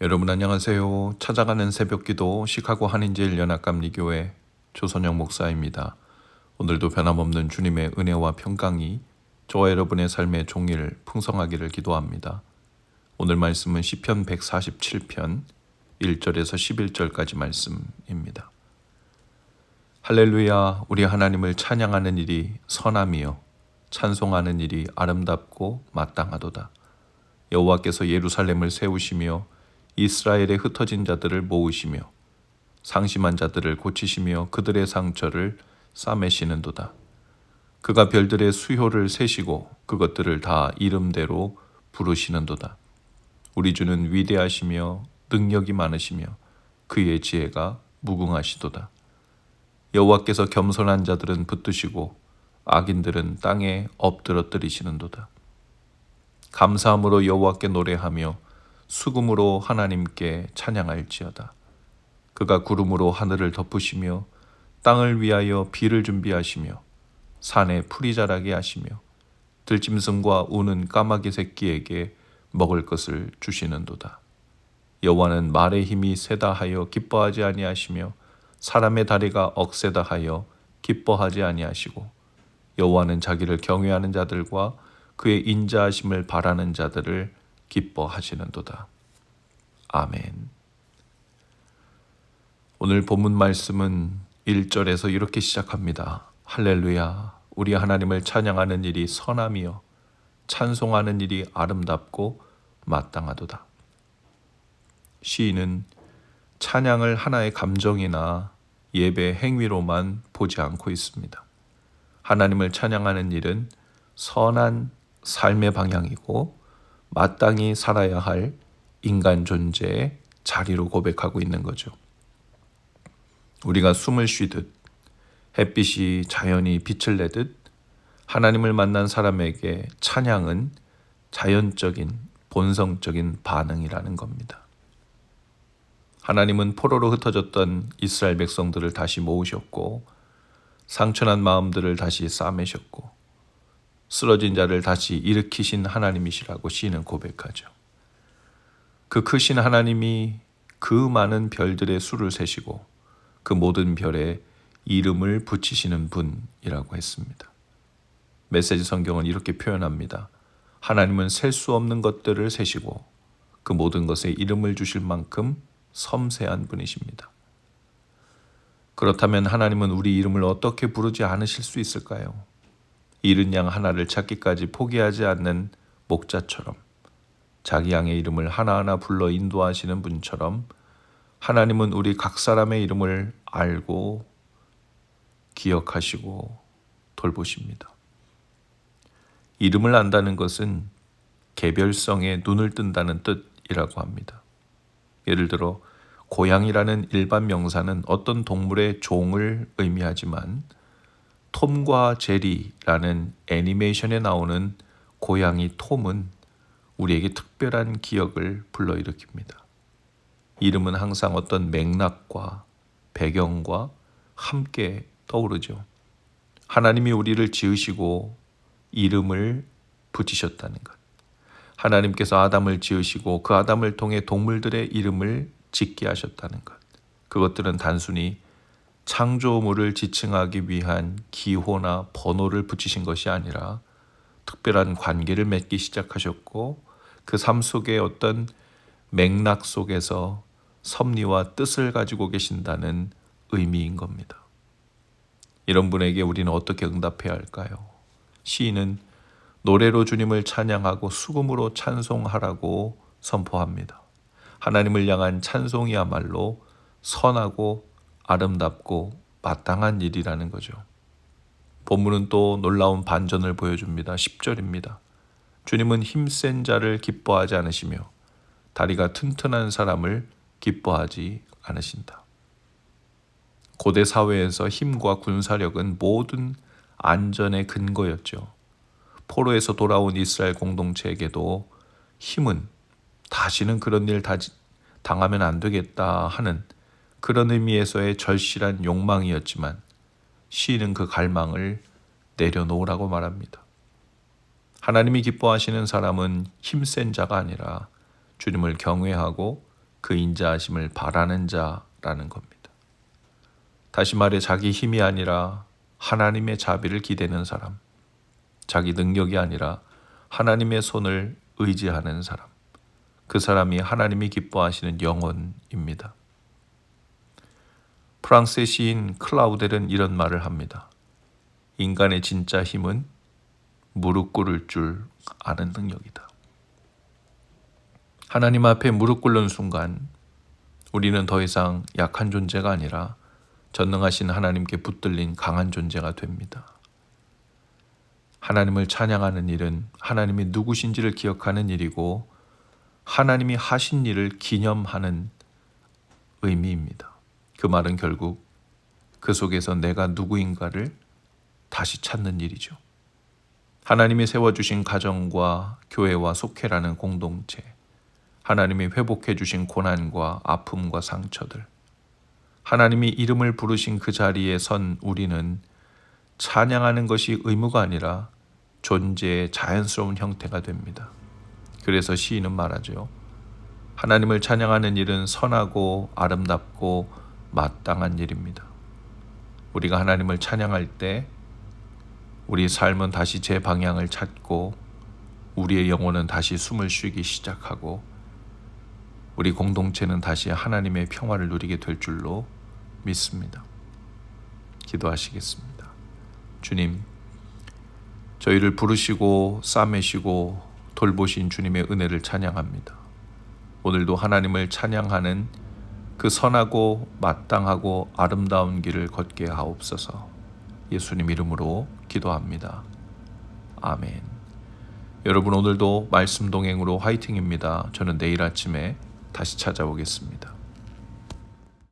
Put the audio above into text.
여러분 안녕하세요. 찾아가는 새벽기도 시카고 한인제일연합감리교회 조선영 목사입니다. 오늘도 변함없는 주님의 은혜와 평강이 저와 여러분의 삶의 종일 풍성하기를 기도합니다. 오늘 말씀은 시편 147편 1절에서 11절까지 말씀입니다. 할렐루야, 우리 하나님을 찬양하는 일이 선함이요 찬송하는 일이 아름답고 마땅하도다. 여호와께서 예루살렘을 세우시며 이스라엘의 흩어진 자들을 모으시며 상심한 자들을 고치시며 그들의 상처를 싸매시는도다. 그가 별들의 수효를 세시고 그것들을 다 이름대로 부르시는도다. 우리 주는 위대하시며 능력이 많으시며 그의 지혜가 무궁하시도다. 여호와께서 겸손한 자들은 붙드시고 악인들은 땅에 엎드러뜨리시는도다. 감사함으로 여호와께 노래하며 수금으로 하나님께 찬양할지어다. 그가 구름으로 하늘을 덮으시며 땅을 위하여 비를 준비하시며 산에 풀이 자라게 하시며 들짐승과 우는 까마귀 새끼에게 먹을 것을 주시는도다. 여호와는 말의 힘이 세다 하여 기뻐하지 아니하시며 사람의 다리가 억세다 하여 기뻐하지 아니하시고 여호와는 자기를 경외하는 자들과 그의 인자하심을 바라는 자들을 기뻐하시는도다. 아멘. 오늘 본문 말씀은 1절에서 이렇게 시작합니다. 할렐루야, 우리 하나님을 찬양하는 일이 선함이요 찬송하는 일이 아름답고 마땅하도다. 시인은 찬양을 하나의 감정이나 예배 행위로만 보지 않고 있습니다. 하나님을 찬양하는 일은 선한 삶의 방향이고 마땅히 살아야 할 인간 존재의 자리로 고백하고 있는 거죠. 우리가 숨을 쉬듯 햇빛이 자연히 빛을 내듯 하나님을 만난 사람에게 찬양은 자연적인 본성적인 반응이라는 겁니다. 하나님은 포로로 흩어졌던 이스라엘 백성들을 다시 모으셨고 상처난 마음들을 다시 싸매셨고 쓰러진 자를 다시 일으키신 하나님이시라고 시인은 고백하죠. 그 크신 하나님이 그 많은 별들의 수를 세시고 그 모든 별에 이름을 붙이시는 분이라고 했습니다. 메시지 성경은 이렇게 표현합니다. 하나님은 셀 수 없는 것들을 세시고 그 모든 것에 이름을 주실 만큼 섬세한 분이십니다. 그렇다면 하나님은 우리 이름을 어떻게 부르지 않으실 수 있을까요? 잃은 양 하나를 찾기까지 포기하지 않는 목자처럼 자기 양의 이름을 하나하나 불러 인도하시는 분처럼 하나님은 우리 각 사람의 이름을 알고 기억하시고 돌보십니다. 이름을 안다는 것은 개별성에 눈을 뜬다는 뜻이라고 합니다. 예를 들어 고양이라는 일반 명사는 어떤 동물의 종을 의미하지만 톰과 제리라는 애니메이션에 나오는 고양이 톰은 우리에게 특별한 기억을 불러일으킵니다. 이름은 항상 어떤 맥락과 배경과 함께 떠오르죠. 하나님이 우리를 지으시고 이름을 붙이셨다는 것. 하나님께서 아담을 지으시고 그 아담을 통해 동물들의 이름을 짓게 하셨다는 것. 그것들은 단순히 창조물을 지칭하기 위한 기호나 번호를 붙이신 것이 아니라 특별한 관계를 맺기 시작하셨고 그 삶 속에 어떤 맥락 속에서 섭리와 뜻을 가지고 계신다는 의미인 겁니다. 이런 분에게 우리는 어떻게 응답해야 할까요? 시인은 노래로 주님을 찬양하고 수금으로 찬송하라고 선포합니다. 하나님을 향한 찬송이야말로 선하고 아름답고 마땅한 일이라는 거죠. 본문은 또 놀라운 반전을 보여줍니다. 10절입니다. 주님은 힘센 자를 기뻐하지 않으시며 다리가 튼튼한 사람을 기뻐하지 않으신다. 고대 사회에서 힘과 군사력은 모든 안전의 근거였죠. 포로에서 돌아온 이스라엘 공동체에게도 힘은 다시는 그런 일 당하면 안 되겠다 하는 그런 의미에서의 절실한 욕망이었지만 시인은 그 갈망을 내려놓으라고 말합니다. 하나님이 기뻐하시는 사람은 힘센 자가 아니라 주님을 경외하고 그 인자하심을 바라는 자라는 겁니다. 다시 말해 자기 힘이 아니라 하나님의 자비를 기대는 사람, 자기 능력이 아니라 하나님의 손을 의지하는 사람, 그 사람이 하나님이 기뻐하시는 영혼입니다. 프랑스의 시인 클라우델은 이런 말을 합니다. 인간의 진짜 힘은 무릎 꿇을 줄 아는 능력이다. 하나님 앞에 무릎 꿇는 순간 우리는 더 이상 약한 존재가 아니라 전능하신 하나님께 붙들린 강한 존재가 됩니다. 하나님을 찬양하는 일은 하나님이 누구신지를 기억하는 일이고 하나님이 하신 일을 기념하는 의미입니다. 그 말은 결국 그 속에서 내가 누구인가를 다시 찾는 일이죠. 하나님이 세워주신 가정과 교회와 속회라는 공동체, 하나님이 회복해 주신 고난과 아픔과 상처들, 하나님이 이름을 부르신 그 자리에 선 우리는 찬양하는 것이 의무가 아니라 존재의 자연스러운 형태가 됩니다. 그래서 시인은 말하죠. 하나님을 찬양하는 일은 선하고 아름답고 마땅한 일입니다. 우리가 하나님을 찬양할 때 우리 삶은 다시 제 방향을 찾고 우리의 영혼은 다시 숨을 쉬기 시작하고 우리 공동체는 다시 하나님의 평화를 누리게 될 줄로 믿습니다. 기도하시겠습니다. 주님, 저희를 부르시고 싸매시고 돌보신 주님의 은혜를 찬양합니다. 오늘도 하나님을 찬양하는 그 선하고 마땅하고 아름다운 길을 걷게 하옵소서. 예수님 이름으로 기도합니다. 아멘. 여러분 오늘도 말씀 동행으로 화이팅입니다. 저는 내일 아침에 다시 찾아오겠습니다.